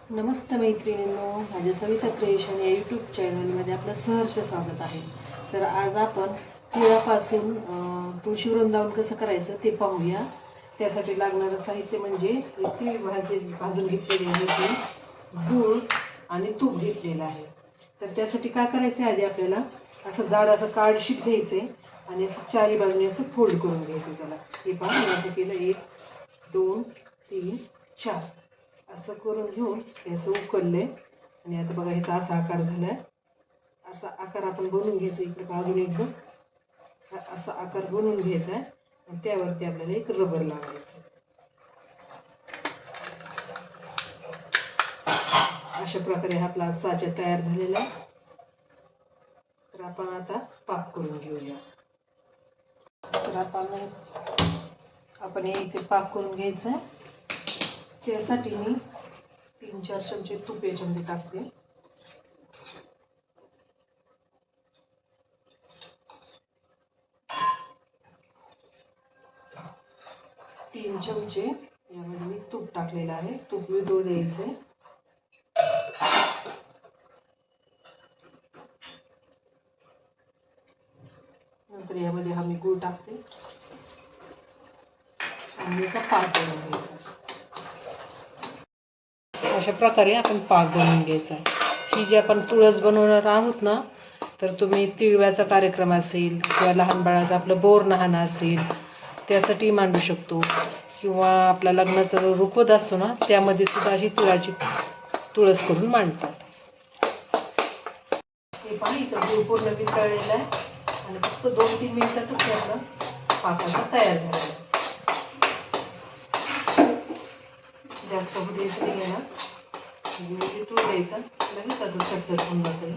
नमस्ते मैत्रिणींनो, माझ्या सविता क्रिएशन या यूट्यूब चॅनलमध्ये आपलं सहर्ष स्वागत आहे. तर आज आपण तिळापासून तुळशी वृंदावन कसं करायचं ते पाहूया. त्यासाठी लागणारं साहित्य म्हणजे तीळ भाजून घेतलेले आहे, गूळ आणि तूप घेतलेलं आहे. तर त्यासाठी काय करायचं आहे, आधी आपल्याला असं जाड असं कार्ड शीट घ्यायचं आहे आणि असं चारी बाजूने असं फोल्ड करून घ्यायचं. त्याला हे पहा, मी असं केलं 1 2 3 4 असं करून घेऊन ते असं उकळले आणि आता बघा ह्याचा असा आकार झालाय. असा आकार आपण बनवून घ्यायचा. इकडे बाजून एकदम असा आकार बनवून घ्यायचा आहे आणि त्यावरती आपल्याला एक रबर लावायचं. अशा प्रकारे आपला साचा तयार झालेला आहे. तर आपण आता पाक करून घेऊया. तर आपण इथे पाक करून घ्यायचं आहे. त्यासाठी मी 3-4 चमचे तूप याच्यामध्ये टाकते. तीन चमचे यामध्ये मी तूप टाकलेलं आहे. तूप वितळू द्यायचे. नंतर यामध्ये मी गूळ टाकते आणि याचा पाक बनवून घ्यायचा. अशा प्रकारे आपण पाक बनवून घ्यायचा. ही जी आपण तुळस बनवणार आहोत ना, तर तुम्ही तिळव्याचा कार्यक्रम असेल किंवा लहान बाळाचं आपलं बोरनहाण असेल त्यासाठी मांडू शकतो, किंवा आपला लग्नाचा जो रुखवत असतो ना त्यामध्ये सुद्धा ही तिळाची तुळस करून मांडतात. हे पाणी इथं गूळ पूर्ण वितळलेला आहे आणि फक्त 2-3 मिनिटातच आपला पाकाचा तयार झाला आहे. जास्त होऊ द्यायचं नाही याला. गूळ वितळू द्यायचा, लगेच त्याचं चटचट होऊन जातं.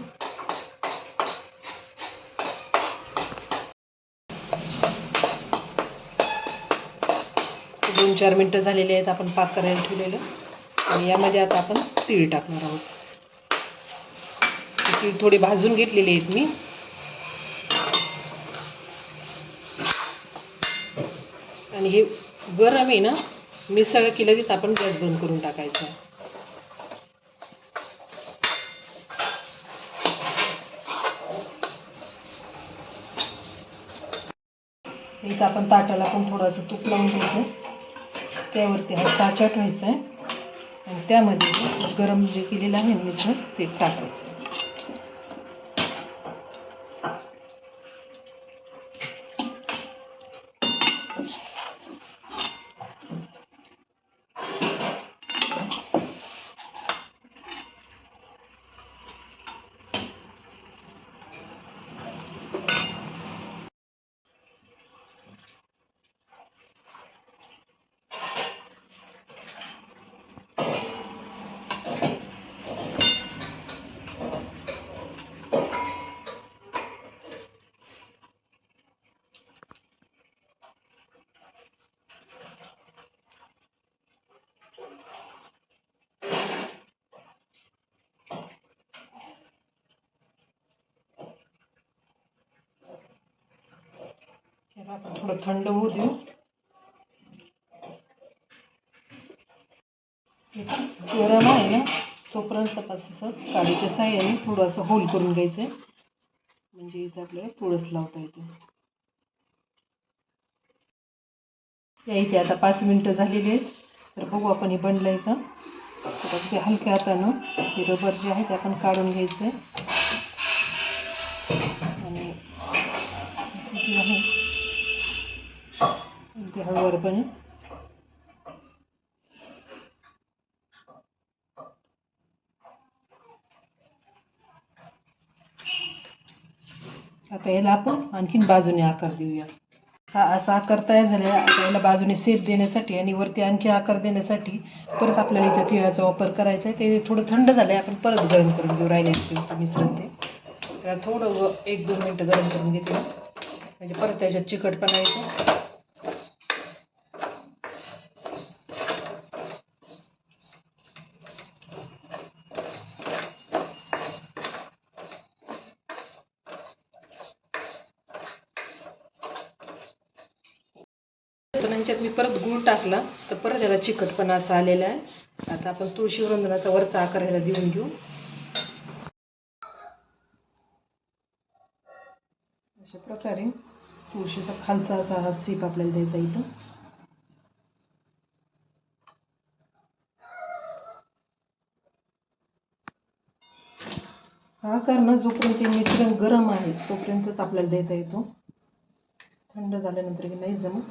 2-4 मिनिटं झालेली आहेत. आपण पाक करायला ठेवलेलं आणि यामध्ये आता आपण तीळ टाकणार आहोत. तीळ थोडी भाजून घेतलेली आहेत मी. आणि हे गरम आहे ना, मिसळ की लगेच आपण गॅस बंद करून टाकायचा. इथं आपण ताटाला पण थोडंसं तूप लावून घ्यायचं. त्यावरती हा साचा ठेवायचा आहे आणि त्यामध्ये गरम जे केलेलं आहे मिसळ ते टाकायचं. आपण थोडं थंड होऊ देऊ. गरम आहे ना, तोपर्यंत असं काडीच्या साह्याने थोडंसं होल करून घ्यायचं आहे, म्हणजे इथं आपल्याला तुळस लावता येते. या इथे आता 5 मिनिटं झालेली आहेत. तर बघू आपण हे बनलं आहे का. तर अगदी हलक्या हातानं हे रबर जे आहे ते आपण काढून घ्यायचं आहे आणि असं जे आहे ते हळूवारपणे आता याला आपण आणखीन बाजूने आकार देऊया. हा असा आकार तयार झाला. आता याला बाजूने शेप देण्यासाठी आणि वरती आणखी आकार देण्यासाठी परत आपल्याला इथं तिळाचा वापर करायचा आहे. ते थोडं थंड झालं आहे, आपण परत गरम करून घेऊ. राहिल्याचं मिश्रण ते त्याला थोडं 1-2 मिनटं गरम करून घेते, म्हणजे परत त्याच्यात चिकटपणा येतो. ह्याच्यात मी परत गूळ टाकला तर परत याला चिकटपणा असा आलेला आहे. आता आपण तुळशी वृंदावनाचा वरचा आकार ह्याला देऊन घेऊ. अशा प्रकारे तुळशीचा खालचा असा हा सीप आपल्याला द्यायचा इथं. हा आकार ना जोपर्यंत हे मिश्रण गरम आहे तोपर्यंतच आपल्याला देता येतो. थंड झाल्यानंतर हे नाही जमत.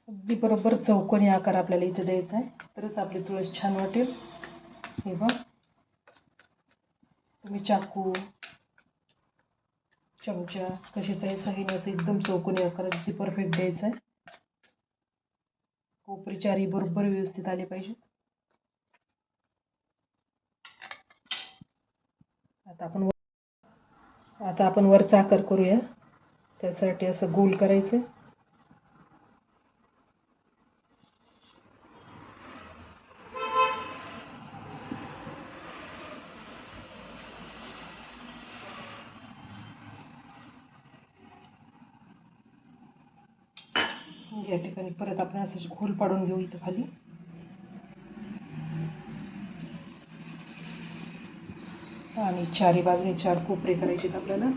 अगदी बरोबर चौकोनी आकार आपल्याला इथे द्यायचा आहे, तरच आपली तुळस छान वाटेल. हे बघ, तुम्ही चाकू, चमचा कशाचाही सहाय्याने एकदम चौकोनी आकार अगदी परफेक्ट द्यायचा आहे. कोपरी चारी बरोबर व्यवस्थित आले पाहिजे. आता आपण वरचा आकार करूया. त्यासाठी असं गोल करायचं. या ठिकाणी परत आपण असं खोल पाडून घेऊ इथं खाली. आणि चारी बाजूने 4 कोपरे करायचे आपल्याला.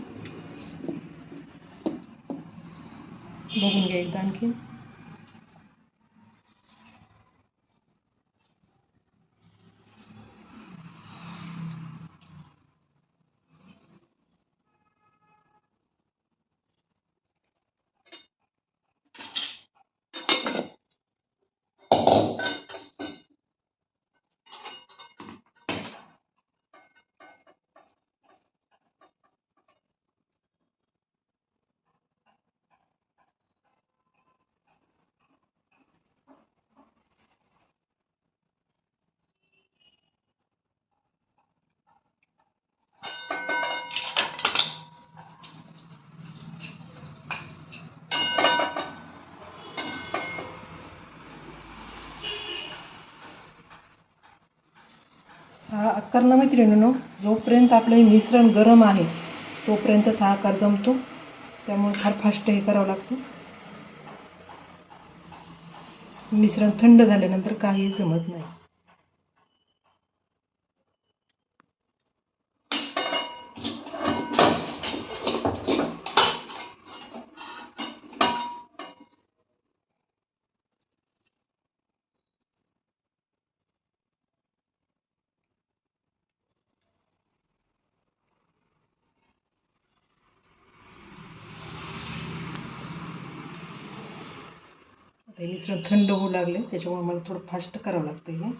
बघून घ्या एकदा आणखी. हा आकार ना मैत्रिणींनो, जोपर्यंत आपलं हे मिश्रण गरम आहे तोपर्यंतच हा आकार जमतो. त्यामुळे फार फास्ट हे करावं लागतं. मिश्रण थंड झाल्यानंतर काही जमत नाही. हे मिश्रण थंड होऊ लागले त्याच्यामुळे मला थोडं फास्ट करावं लागतं हे.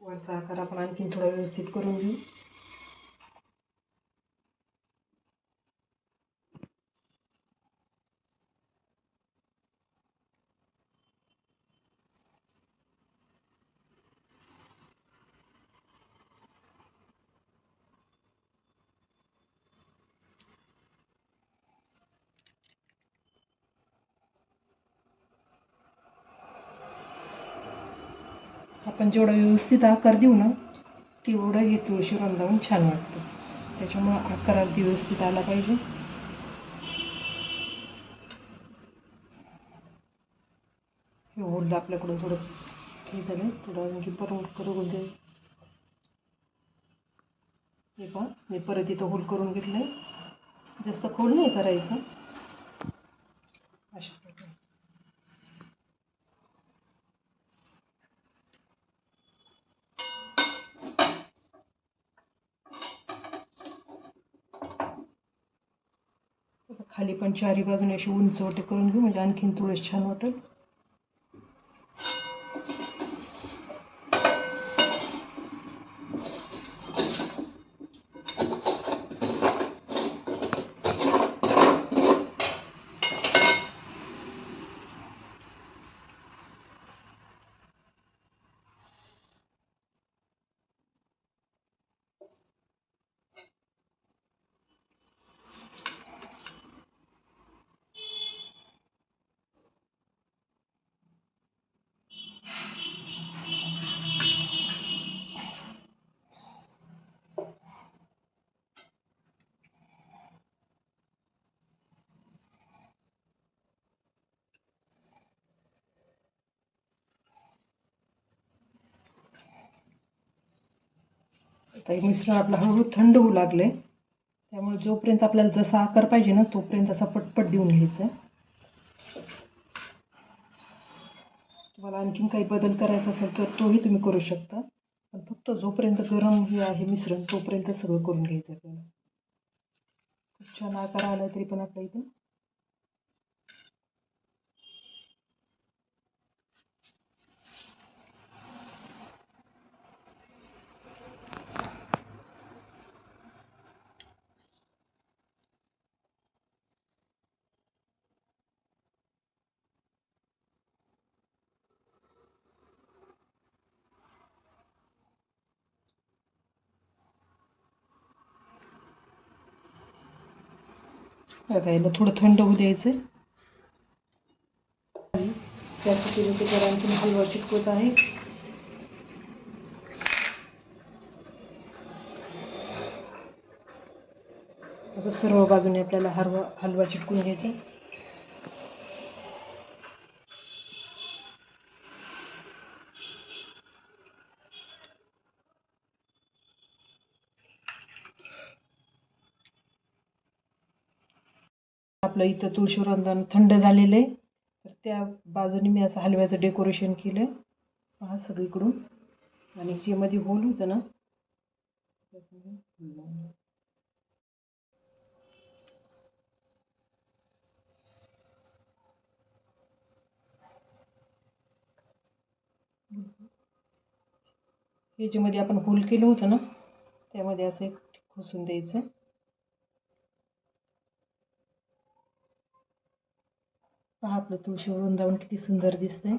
वरचा आकार आपण आणखी थोडा व्यवस्थित करून घेऊ. आपण जेवढा व्यवस्थित आकार देऊ ना तेवढं हे तुळशी वृंदावन छान वाटतं. त्याच्यामुळे आकार अगदी व्यवस्थित आला पाहिजे. हे ओढलं आपल्याकडून थोडं हे झालं, थोडं आणखी परत करू दे. हे पहा मी परत इथं होल करून घेतलंय. जास्त खोल नाही करायचं. अशा प्रकारे आता खाली पण चारी बाजूने अशी उंचवटे करून घेऊ, म्हणजे आणखीन थोडं छान वाटेल. आता हे मिश्रण आपलं हळूहळू थंड होऊ लागले. त्यामुळे जोपर्यंत आपल्याला जसा आकार पाहिजे ना तोपर्यंत असा पटपट देऊन घ्यायचा. तुम्हाला आणखीन काही बदल करायचा असेल तर तोही तुम्ही करू शकता, पण फक्त जोपर्यंत गरम हे आहे मिश्रण तोपर्यंत सगळं करून घ्यायचं आपल्याला. खूप छान आकार आला तरी पण आपल्या इथे. आता याला थोडं थंड होऊ द्यायचं. त्यासाठी ते जरा आणखीन हलवा चिटकवत आहे. असं सर्व बाजूने आपल्याला हलवा चिटकून घ्यायचा. आपलं इथं तुळशीवृंदावन थंड झालेलं आहे, तर त्या बाजूने मी असं हलव्याचं डेकोरेशन केलं. पहा सगळीकडून. आणि जे मध्ये होल होतं ना हे जे मध्ये आपण होल केलं होतं ना त्यामध्ये असं एक खोसून द्यायचं. पहा आपलं तुळशीवृंदावन किती सुंदर दिसतंय.